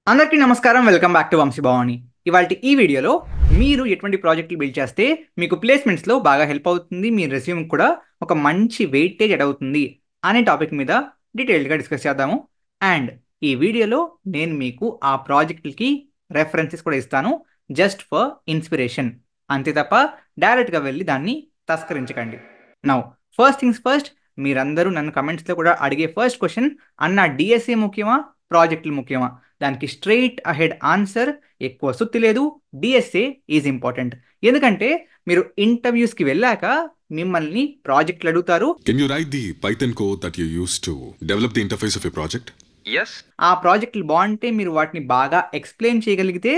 అందరికీ నమస్కారం. Welcome back to Vamshi Bhavani. ఇవాల్టి ఈ వీడియోలో మీరు ఎటువంటి ప్రాజెక్టులు బిల్డ్ చేస్తే మీకు ప్లేస్మెంట్స్లో బాగా హెల్ప్ అవుతుంది, మీ రెజ్యూమ్ కూడా ఒక మంచి వెయిటేజ్ యాడ్ అవుతుంది అనే టాపిక్ మీద డీటెయిల్డ్గా డిస్కస్ చేద్దాము. అండ్ ఈ వీడియోలో నేను మీకు ఆ ప్రాజెక్టులకి రెఫరెన్సెస్ కూడా ఇస్తాను, జస్ట్ ఫర్ ఇన్స్పిరేషన్, అంతే తప్ప డైరెక్ట్గా వెళ్ళి దాన్ని తస్కరించకండి. నౌ ఫస్ట్ థింగ్స్ ఫస్ట్, మీరందరూ నన్ను కమెంట్స్లో కూడా అడిగే ఫస్ట్ క్వశ్చన్, అన్న డిఎస్ఏ ముఖ్యమా ప్రాజెక్టులు ముఖ్యమా? దానికి స్ట్రైట్ అహెడ్ ఆన్సర్, ఎక్కువ సుత్తి లేదు, డిఎస్ఏ ఈజ్ ఇంపార్టెంట్. ఎందుకంటే మీరు ఇంటర్వ్యూస్కి వెళ్ళాక మిమ్మల్ని ప్రాజెక్టులు అడుగుతారు. Can you write the Python code that you use to develop the interface of your project? Yes. ఆ ప్రాజెక్టులు బాగుంటే మీరు వాటిని బాగా ఎక్స్ప్లెయిన్ చేయగలిగితే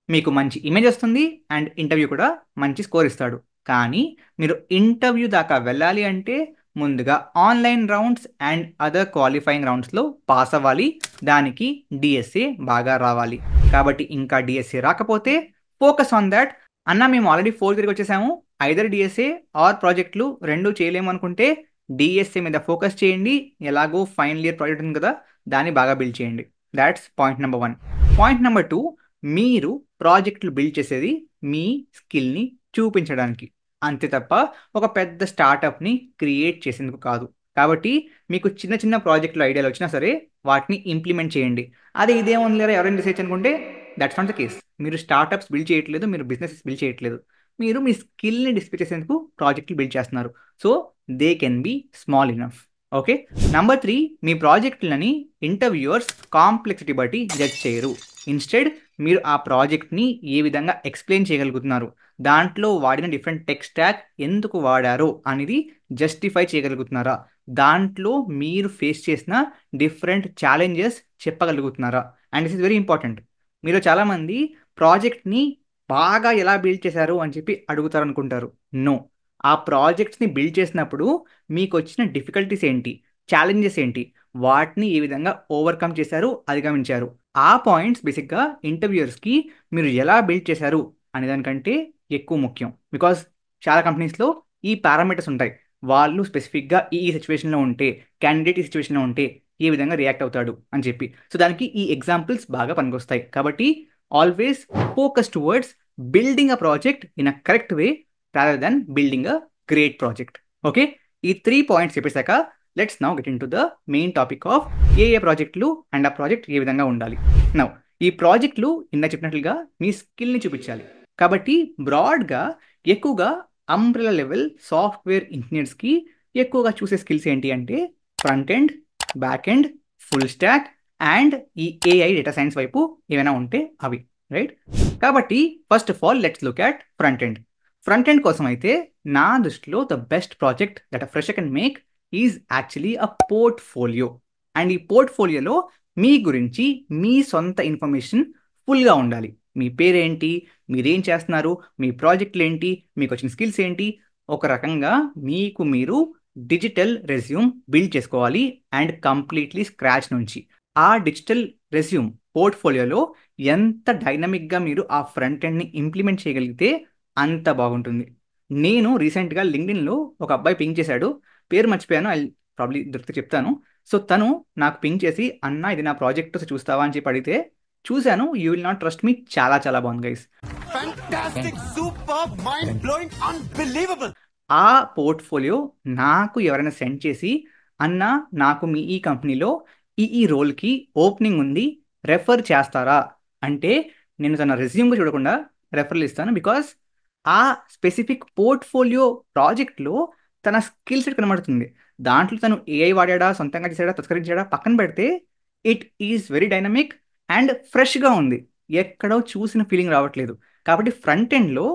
మీకు మంచి ఇమేజ్ వస్తుంది అండ్ ఇంటర్వ్యూ కూడా మంచి స్కోర్ ఇస్తాడు. కానీ మీరు ఇంటర్వ్యూ దాకా వెళ్ళాలి అంటే ముందుగా online rounds and other qualifying రౌండ్స్లో పాస్ అవ్వాలి. దానికి డిఎస్ఏ బాగా రావాలి. కాబట్టి ఇంకా డిఎస్ఏ రాకపోతే ఫోకస్ ఆన్ దాట్. అన్న మేము ఆల్రెడీ 4 తిరిగి వచ్చేసాము, ఐదర్ డిఎస్ఏ ఆర్ ప్రాజెక్టులు రెండు చేయలేము అనుకుంటే డిఎస్ఏ మీద ఫోకస్ చేయండి. ఎలాగో ఫైనల్ ఇయర్ ప్రాజెక్ట్ ఉంది కదా, దాన్ని బాగా బిల్డ్ చేయండి. That's point number 1. Point number 2, మీరు ప్రాజెక్టులు బిల్డ్ చేసేది మీ స్కిల్ని చూపించడానికి, అంతే తప్ప ఒక పెద్ద స్టార్టప్ని క్రియేట్ చేసేందుకు కాదు. కాబట్టి మీకు చిన్న చిన్న ప్రాజెక్టులు ఐడియాలు వచ్చినా సరే వాటిని ఇంప్లిమెంట్ చేయండి. అదే ఇదేముంది లేదా ఎవరైనా రీసెర్చ్ అనుకుంటే దట్స్ నాట్ ద కేస్. మీరు స్టార్టప్స్ బిల్డ్ చేయట్లేదు, మీరు బిజినెసెస్ బిల్డ్ చేయట్లేదు, మీరు మీ స్కిల్ని డిస్ప్లే చేసేందుకు ప్రాజెక్టులు బిల్డ్ చేస్తున్నారు. So they can be small enough. Okay. Number 3, మీ ప్రాజెక్టులని ఇంటర్వ్యూవర్స్ కాంప్లెక్సిటీ బట్టి జడ్జ్ చేయరు. ఇన్స్టెడ్ మీరు ఆ ప్రాజెక్ట్ని ఏ విధంగా ఎక్స్ప్లెయిన్ చేయగలుగుతున్నారు, దాంట్లో వాడిన డిఫరెంట్ టెక్ స్టాక్ ఎందుకు వాడారో అనేది జస్టిఫై చేయగలుగుతున్నారా, దాంట్లో మీరు ఫేస్ చేసిన డిఫరెంట్ ఛాలెంజెస్ చెప్పగలుగుతున్నారా. And this is very important. మీరు చాలామంది ప్రాజెక్ట్ని బాగా ఎలా బిల్డ్ చేశారు అని చెప్పి అడుగుతారు అనుకుంటారు. నో, ఆ ప్రాజెక్ట్స్ని బిల్డ్ చేసినప్పుడు మీకు వచ్చిన డిఫికల్టీస్ ఏంటి, ఛాలెంజెస్ ఏంటి, వాటిని ఏ విధంగా ఓవర్కమ్ చేశారు, అధిగమించారు, ఆ పాయింట్స్ బేసిక్గా ఇంటర్వ్యూయర్స్కి మీరు ఎలా బిల్డ్ చేశారు అనేదానికంటే ఎక్కువ ముఖ్యం. బికాస్ చాలా కంపెనీస్లో ఈ పారామీటర్స్ ఉంటాయి. వాళ్ళు స్పెసిఫిక్గా ఈ సిచ్యువేషన్లో ఉంటే, క్యాండిడేట్ ఈ సిచ్యువేషన్లో ఉంటే ఏ విధంగా రియాక్ట్ అవుతాడు అని చెప్పి, సో దానికి ఈ ఎగ్జాంపుల్స్ బాగా పనికొస్తాయి. కాబట్టి always focus towards building a project in a correct way rather than building a great project. Okay, ఈ 3 పాయింట్స్ చెప్పేశాక let's now get into the main topic of ఏ ప్రాజెక్టులు అండ్ ఆ ప్రాజెక్ట్ ఏ విధంగా ఉండాలి. నౌ ఈ ప్రాజెక్టులు ఇందా చెప్పినట్లుగా మీ స్కిల్ని చూపించాలి. కాబట్టి బ్రాడ్గా ఎక్కువగా అంబ్రెలా లెవెల్ సాఫ్ట్వేర్ ఇంజనీర్స్కి ఎక్కువగా చూసే స్కిల్స్ ఏంటి అంటే front end, back end, full stock and ఈ ఏఐ డేటా సైన్స్ వైపు ఏమైనా ఉంటే అవి, రైట్. కాబట్టి first of all let's look at front end. Front end కోసం అయితే నా దృష్టిలో the best project that a fresher can make is actually a portfolio. And ఈ పోర్ట్ఫోలియోలో మీ గురించి మీ సొంత ఇన్ఫర్మేషన్ ఫుల్గా ఉండాలి. మీ పేరేంటి, మీరేం చేస్తున్నారు, మీ ప్రాజెక్టులు ఏంటి, మీకు వచ్చిన స్కిల్స్ ఏంటి, ఒక రకంగా మీకు మీరు డిజిటల్ రెజ్యూమ్ బిల్డ్ చేసుకోవాలి. అండ్ కంప్లీట్లీ స్క్రాచ్ నుంచి ఆ డిజిటల్ రెజ్యూమ్ పోర్ట్ఫోలియోలో ఎంత డైనమిక్గా మీరు ఆ ఫ్రంట్ ఎండ్ని ఇంప్లిమెంట్ చేయగలిగితే అంత బాగుంటుంది. నేను రీసెంట్గా లింక్డ్ఇన్లో ఒక అబ్బాయి పింక్ చేశాడు, పేరు మర్చిపోయాను, ఐ ప్రాబ్లీ దొరికితే చెప్తాను. సో తను నాకు పింక్ చేసి అన్న ఇది నా ప్రాజెక్ట్ చూస్తావా అని చెప్పి అడిగితే చూశాను. You will not trust me, చాలా చాలా బాగుంది గైస్. ఆ పోర్ట్ఫోలియో నాకు ఎవరైనా సెండ్ చేసి అన్న నాకు మీ ఈ కంపెనీలో ఈ రోల్కి ఓపెనింగ్ ఉంది, రెఫర్ చేస్తారా అంటే నేను తన రెజ్యూమ్గా చూడకుండా రెఫరల్ ఇస్తాను. బికాస్ ఆ స్పెసిఫిక్ పోర్ట్ఫోలియో ప్రాజెక్ట్లో తన స్కిల్ సెట్ కనబడుతుంది. దాంట్లో తను ఏఐ వాడా, సొంతంగా చేసాడా, తస్కరించాడా పక్కన పెడితే it is very dynamic and ఫ్రెష్గా ఉంది, ఎక్కడో చూసిన ఫీలింగ్ రావట్లేదు. కాబట్టి ఫ్రంట్ ఎండ్లో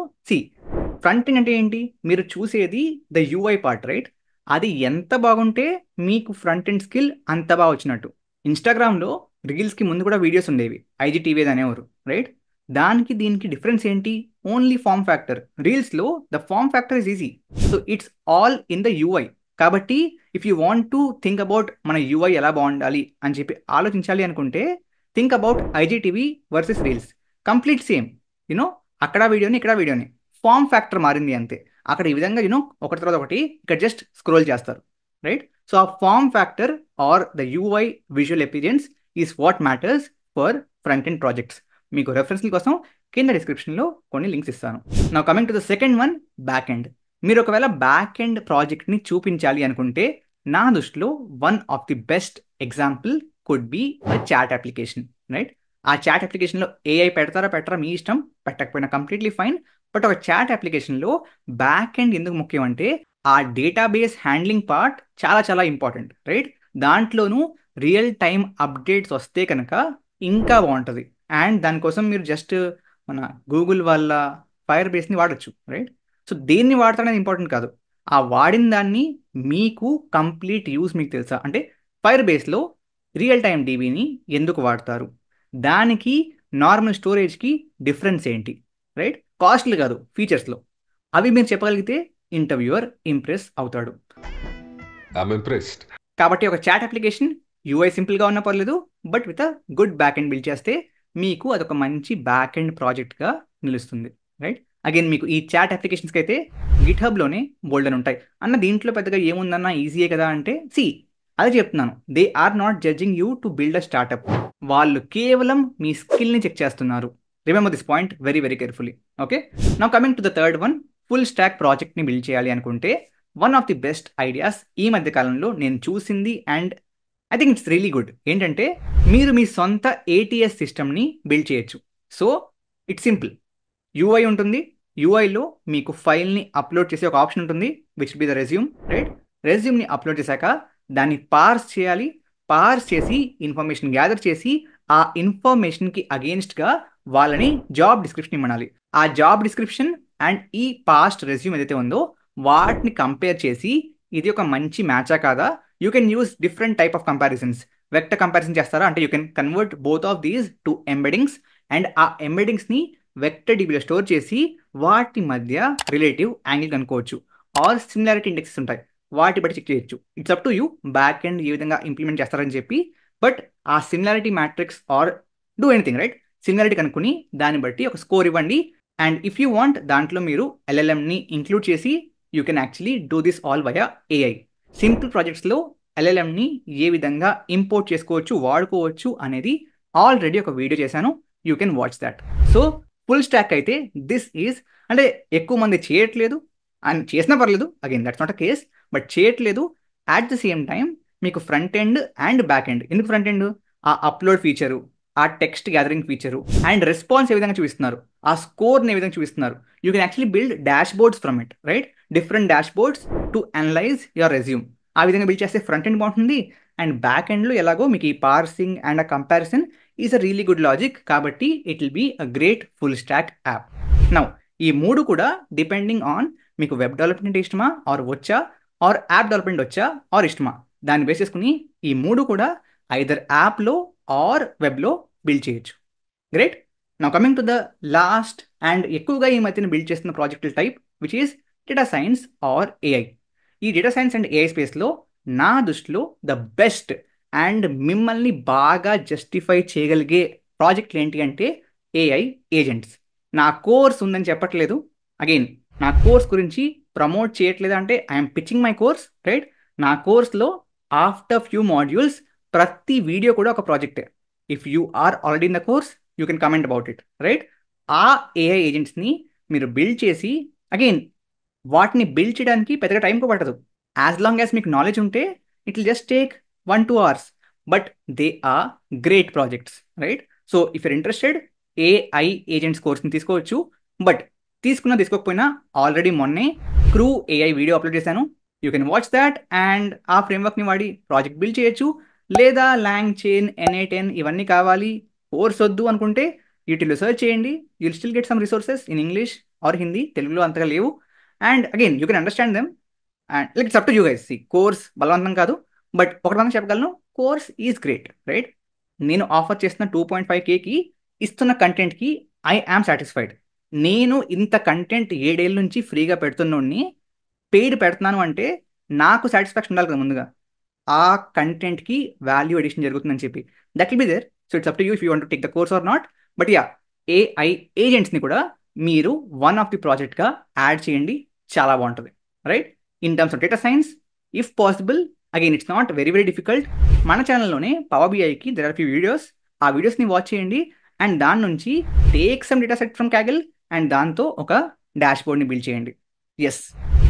ఫ్రంట్ ఎండ్ అంటే ఏంటి, మీరు చూసేది ద యూఐ పార్ట్, రైట్. అది ఎంత బాగుంటే మీకు ఫ్రంట్ ఎండ్ స్కిల్ అంత బాగా వచ్చినట్టు. ఇన్స్టాగ్రామ్లో రీల్స్కి ముందు కూడా వీడియోస్ ఉండేవి, ఐజీటీవీ అనేవారు, రైట్. దానికి దీనికి డిఫరెన్స్ ఏంటి, ఓన్లీ ఫామ్ ఫ్యాక్టర్. రీల్స్లో the form factor is easy, so it's all in the UI. కాబట్టి if you want to think about మన యూఐ ఎలా బాగుండాలి అని చెప్పి ఆలోచించాలి అనుకుంటే think about IGTV versus reels, complete same. You know అక్కడ వీడియోని ఇక్కడ వీడియోని, ఫామ్ ఫ్యాక్టర్ మారింది అంతే. అక్కడ ఈ విధంగా ఒకటి తర్వాత ఒకటి ఇక్కడ జస్ట్ స్క్రోల్ చేస్తారు, రైట్. సో ఆ form factor or the UI visual appearance is what matters for front end projects. మీకు రెఫరెన్స్ల కోసం కింద డిస్క్రిప్షన్లో కొన్ని లింక్స్ ఇస్తాను. నా coming to the second one, back end. మీరు ఒకవేళ బ్యాక్ ఎండ్ ప్రాజెక్ట్ని చూపించాలి అనుకుంటే నా దృష్టిలో one of the best example could be a chat application, right? ఆ చాట్ అప్లికేషన్లో ఏఐ పెట్టరా మీ ఇష్టం, పెట్టకపోయినా కంప్లీట్లీ ఫైన్. బట్ ఒక చాట్ అప్లికేషన్లో బ్యాక్ ఎండ్ ఎందుకు ముఖ్యం అంటే ఆ డేటాబేస్ హ్యాండ్లింగ్ పార్ట్ చాలా చాలా ఇంపార్టెంట్, రైట్? దాంట్లోనూ రియల్ టైమ్ అప్డేట్స్ వస్తే కనుక ఇంకా బాగుంటుంది. అండ్ దానికోసం మీరు జస్ట్ మన గూగుల్ వాళ్ళ ఫైర్ బేస్ని వాడచ్చు, రైట్? సో దేన్ని వాడతాడనేది ఇంపార్టెంట్ కాదు, ఆ వాడిన దాన్ని మీకు కంప్లీట్ యూస్ మీకు తెలుసా? అంటే ఫైర్ బేస్లో రియల్ టైమ్ డీబీని ఎందుకు వాడతారు, దానికి నార్మల్ స్టోరేజ్కి డిఫరెన్స్ ఏంటి, రైట్? కాస్ట్లు కాదు, ఫీచర్స్లో. అవి మీరు చెప్పగలిగితే ఇంటర్వ్యూవర్ ఇంప్రెస్ అవుతాడు. I'm impressed. కాబట్టి ఒక చాట్ అప్లికేషన్ యూఐ సింపుల్గా ఉన్నా పర్లేదు, but with a good back end build చేస్తే మీకు అదొక మంచి బ్యాక్ ఎండ్ ప్రాజెక్ట్గా నిలుస్తుంది, రైట్? అగైన్ మీకు ఈ చాట్ అప్లికేషన్స్కి అయితే గిట్హబ్లోనే బోల్డెన్ ఉంటాయి. అన్న దీంట్లో పెద్దగా ఏముందన్నా ఈజీయే కదా అంటే, అదే చెప్తున్నాను, they are not judging you to build a startup. వాళ్ళు కేవలం మీ స్కిల్ని చెక్ చేస్తున్నారు. Remember this point very very carefully. Okay, now coming to the third one, full stack ప్రాజెక్ట్ని బిల్డ్ చేయాలి అనుకుంటే one of the best ideas ఈ మధ్య కాలంలో నేను చూసింది, and I think it's really good, ఏంటంటే మీరు మీ సొంత ఏటీఎస్ సిస్టమ్ని బిల్డ్ చేయొచ్చు. సో ఇట్స్ సింపుల్, యూఐ ఉంటుంది, యూఐలో మీకు ఫైల్ని అప్లోడ్ చేసే ఒక ఆప్షన్ ఉంటుంది, which be the resume, right? రెజ్యూమ్ని అప్లోడ్ చేశాక దాన్ని పార్స్ చేయాలి, పార్స్ చేసి ఇన్ఫర్మేషన్ గ్యాదర్ చేసి ఆ ఇన్ఫర్మేషన్కి అగేన్స్ట్గా వాళ్ళని జాబ్ డిస్క్రిప్షన్ ఇవ్వాలి. ఆ జాబ్ డిస్క్రిప్షన్ అండ్ ఈ పాస్ట్ రెజ్యూమ్ ఏదైతే ఉందో వాటిని కంపేర్ చేసి ఇది ఒక మంచి మ్యాచా కాదా, you can use different type of comparisons. Vector comparison చేస్తారా అంటే you can convert both of these to embeddings, and ఆ ఎంబెడింగ్స్ని వెక్టర్ డీబీలో స్టోర్ చేసి వాటి మధ్య రిలేటివ్ యాంగిల్ కనుక్కోవచ్చు, ఆర్ సిమిలారిటీ ఇండెక్సెస్ ఉంటాయి, వాటి బట్టి చెక్ చేయొచ్చు. It's up to you back end ఏ విధంగా ఇంప్లిమెంట్ చేస్తారని చెప్పి. బట్ ఆ similarity matrix or do anything, right? Similarity కనుక్కుని దాన్ని బట్టి ఒక స్కోర్ ఇవ్వండి. అండ్ ఇఫ్ యూ వాంట్ దాంట్లో మీరు ఎల్ఎల్ఎంని ఇంక్లూడ్ చేసి you can actually do this all via AI. Simple ప్రాజెక్ట్స్లో ఎల్ఎల్ఎంని ఏ విధంగా ఇంపోర్ట్ చేసుకోవచ్చు, వాడుకోవచ్చు అనేది ఆల్రెడీ ఒక వీడియో చేశాను, you can watch that. So full stack అయితే దిస్ ఈజ్, అంటే ఎక్కువ మంది చేయట్లేదు అని చేసినా పర్లేదు, again that's not a case, but చేయట్లేదు. అట్ ద సేమ్ టైం మీకు front end and back end, ఎందుకు ఫ్రంట్ ఎండ్, ఆ అప్లోడ్ ఫీచరు, ఆ text gathering feature and response ఏ విధంగా చూపిస్తున్నారు, ఆ స్కోర్ని ఏ విధంగా చూపిస్తున్నారు, you can actually build dashboards from it, right? Different dashboards to analyze your resume. ఆ విధంగా బిల్డ్ చేస్తే ఫ్రంట్ ఎండ్ బాగుంటుంది, అండ్ బ్యాక్ ఎండ్లో ఎలాగో మీకు ఈ పార్సింగ్ అండ్ ఆ comparison is a really good logic, కాబట్టి it will be a great full stack app. Now ఈ మూడు కూడా డిపెండింగ్ ఆన్ మీకు వెబ్ డెవలప్మెంట్ ఇష్టమా ఆర్ వచ్చా, ఆర్ యాప్ డెవలప్మెంట్ వచ్చా ఆర్ ఇష్టమా, దాన్ని బేస్ చేసుకుని ఈ మూడు కూడా ఐదర్ యాప్లో ఆర్ వెబ్లో బిల్డ్ చేయొచ్చు. Great. Now coming to the last and ఎక్కువగా ఈ మధ్యన బిల్డ్ చేస్తున్న ప్రాజెక్టుల type, which is data science or AI. ఈ డేటా సైన్స్ అండ్ ఏఐ స్పేస్లో నా దృష్టిలో ద బెస్ట్ అండ్ మిమ్మల్ని బాగా జస్టిఫై చేయగలిగే ప్రాజెక్టులు ఏంటి అంటే ఏఐ ఏజెంట్స్. నా కోర్స్ ఉందని చెప్పట్లేదు, అగైన్ నా కోర్స్ గురించి ప్రమోట్ చేయట్లేదు, అంటే I'm pitching my course, right? నా కోర్స్లో ఆఫ్టర్ ఫ్యూ మాడ్యూల్స్ ప్రతి వీడియో కూడా ఒక ప్రాజెక్టే. If you are already in the course you can comment about it, right? ఆ ఏఐ ఏజెంట్స్ని మీరు బిల్డ్ చేసి, అగైన్ వాటిని బిల్డ్ చేయడానికి పెద్దగా టైం కూడా పట్టదు. యాజ్ లాంగ్ యాజ్ మీకు నాలెడ్జ్ ఉంటే it will just take 1-2 hours, but they are great projects, right? So if you're interested AI agents కోర్స్ని తీసుకోవచ్చు. బట్ తీసుకోకపోయినా ఆల్రెడీ మొన్నే క్రూ ఏఐ వీడియో అప్లోడ్ చేశాను, you can watch that and ఆ ఫ్రేమ్వర్క్ని వాడి ప్రాజెక్ట్ బిల్డ్ చేయొచ్చు. లేదా లాంగ్ చైన్, NA10 ఇవన్నీ కావాలి, కోర్స్ వద్దు అనుకుంటే యూట్యూబ్లో సర్చ్ చేయండి, you'll still get some resources in English are Hindi, తెలుగులో అంతగా లేవు. And again you can understand them and like it's up to you guys. Course బలవంతం కాదు, బట్ ఒకటి మనం చెప్పగలను, కోర్స్ ఈజ్ గ్రేట్, రైట్? నేను ఆఫర్ చేస్తున్న 2.5Kకి ఇస్తున్న కంటెంట్కి ఐ యామ్ సాటిస్ఫైడ్. నేను ఇంత కంటెంట్ 7 ఏళ్ళ నుంచి ఫ్రీగా పెడుతున్నోడిని పెయిడ్ పెడుతున్నాను అంటే నాకు సాటిస్ఫాక్షన్ ఉండాలి కదా ముందుగా, ఆ కంటెంట్కి వాల్యూ ఎడిషన్ జరుగుతుందని చెప్పి. That will be there. So it's up to you if you want to take the course or not. But yeah, AI ఏజెంట్స్ని కూడా మీరు వన్ ఆఫ్ ది ప్రాజెక్ట్గా యాడ్ చేయండి, చాలా బాగుంటుంది, right? In terms of data science, if possible, again it's not very very difficult. మన ఛానల్లోనే power BIకి దెర్ ఆర్ ఫ్యూ వీడియోస్, ఆ వీడియోస్ని వాచ్ చేయండి అండ్ దాని నుంచి take some data set from క్యాగల్ and దాంతో ఒక డాష్ బోర్డ్ని బిల్డ్ చేయండి. ఎస్,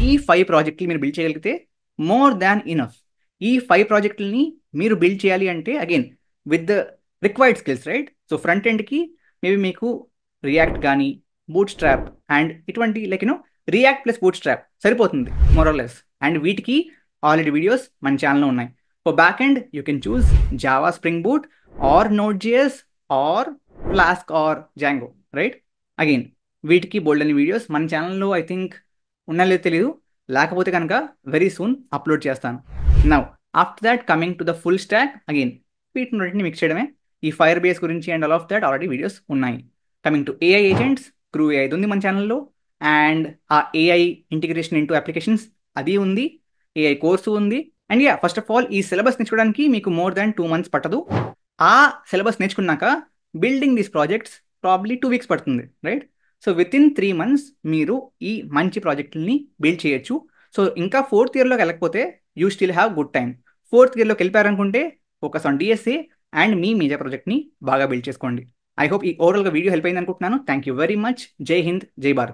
ఈ 5 ప్రాజెక్టులు మీరు బిల్డ్ చేయగలిగితే మోర్ దాన్ ఇనఫ్. ఈ 5 ప్రాజెక్టులని మీరు బిల్డ్ చేయాలి అంటే again with the required skills, right? So front ఎండ్కి మేబీ మీకు రియాక్ట్ కానీ బూట్ స్ట్రాప్ అండ్ ఇటువంటి రియాక్ట్ ప్లస్ బూట్ స్ట్రాప్ సరిపోతుంది మోరల్లెస్. అండ్ వీటికి ఆల్రెడీ వీడియోస్ మన ఛానల్లో ఉన్నాయి. For back end you can choose Java Spring Boot or Node JS or Flask or Django, right? Again వీటికి బోల్డ్ అని వీడియోస్ మన ఛానల్లో ఐ థింక్ ఉన్నా లేదో తెలియదు, లేకపోతే కనుక వెరీ సూన్ అప్లోడ్ చేస్తాను. Now after that coming to the full stack, again వీటిని రెండింటిని మిక్స్ చేయడమే. ఈ ఫైర్ బేస్ గురించి and all of that already videos ఉన్నాయి. Coming to AI agents, Crew AI ఉంది మన ఛానల్లో అండ్ ఆ ఏఐ ఇంటిగ్రేషన్ ఇంటూ అప్లికేషన్స్ అది ఉంది, ఏఐ కోర్సు ఉంది. And yeah, first of all ఈ సిలబస్ నేర్చుకోవడానికి మీకు మోర్ దాన్ 2 months పట్టదు. ఆ సిలబస్ నేర్చుకున్నాక building these projects probably 2 weeks పడుతుంది, right? So with in 3 months మీరు ఈ మంచి ప్రాజెక్టుల్ని బిల్డ్ చేయొచ్చు. సో ఇంకా 4th yearలోకి వెళ్ళకపోతే you still have good time. 4th yearలోకి వెళ్ళిపోయారనుకుంటే ఫోకస్ ఆన్ డిఎస్ఏ అండ్ మీ మేజర్ ప్రాజెక్ట్ని బాగా బిల్డ్ చేసుకోండి. ఐ హోప్ ఈ ఓవరాల్గా వీడియో హెల్ప్ అయింది అనుకుంటున్నాను. Thank you very much. జై హింద్, జై భారత్.